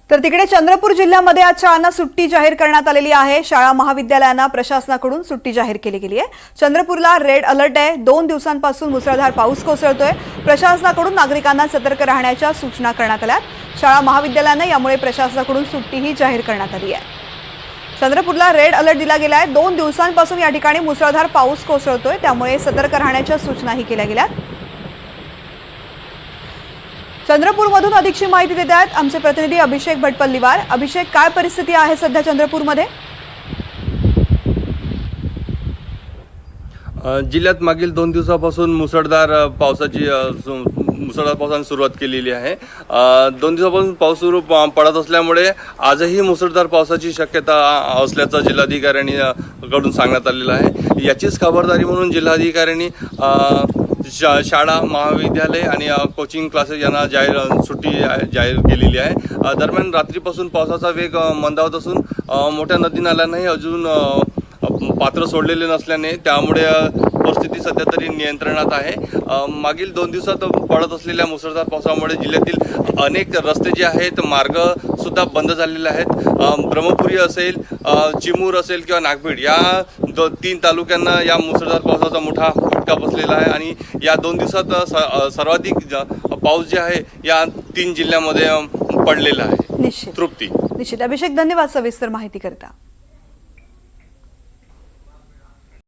तर तिकडे चंद्रपूर जिल्ह्यामध्ये आज शाळांना सुट्टी जाहीर करण्यात आलेली आहे। शाळा महाविद्यालयांना प्रशासनाकडून सुट्टी जाहीर केली गेली आहे। चंद्रपूरला रेड अलर्ट आहे। 2 दिवसांपासून मुसळधार पाऊस कोसळतोय। प्रशासनाकडून नागरिकांना सतर्क राहण्याच्या सूचना करण्यात आल्यात। शाळा महाविद्यालयांना यामुळे प्रशासनाकडून सुट्टीही जाहीर करण्यात आली आहे। चंद्रपूरला रेड अलर्ट दिला गेला आहे। 2 दिवसांपासून या ठिकाणी मुसळधार पाऊस कोसळतोय, त्यामुळे सतर्क राहण्याच्या सूचनाही केल्या गेल्यात। चंद्रपूरमधून अधिकची माहिती देत आहेत आमचे प्रतिनिधी अभिषेक भटपल्लीवार। अभिषेक, काय परिस्थिती आहे सध्या चंद्रपूरमध्ये? जिल्ह्यात मागील 2 दिवसापासून मुसळधार पावसाने सुरुवात केलेली आहे। 2 दिवसापासून पाऊस पडत असल्यामुळे आजही मुसळधार पावसाची शक्यता असल्याचं जिल्हाधिकाऱ्यांनी कडून सांगण्यात आलेलं आहे। याचीच खबरदारी म्हणून जिल्हाधिकाऱ्यांनी शाळा महाविद्यालय आणि कोचिंग क्लासेस यांना सुट्टी जाहीर केलेली आहे। दरम्यान रात्रीपासून पावसाचा वेग मंदावत असून मोठ्या नदी नाल्यांनाही अजून पात्र सोडलेले नसल्याने त्यामुळे परिस्थिती सध्या तरी नियंत्रणात आहे। मागील 2 दिवसात पडत असलेल्या मुसळधार पावसामुळे जिल्ह्यातील अनेक रस्ते जे आहेत, मार्ग सुद्धा बंद झालेले आहेत। ब्रह्मपुरी असेल, चिमूर असेल किंवा नागभीड या 3 तालुक्यांना या मुसळधार पावसाचा मोठा फटका बसलेला आहे आणि या 2 दिवसात सर्वाधिक पाऊस जे आहे या 3 जिल्ह्यामध्ये पडलेला आहे। निश्चित तृप्ती। निश्चित अभिषेक, धन्यवाद सविस्तर माहिती करता।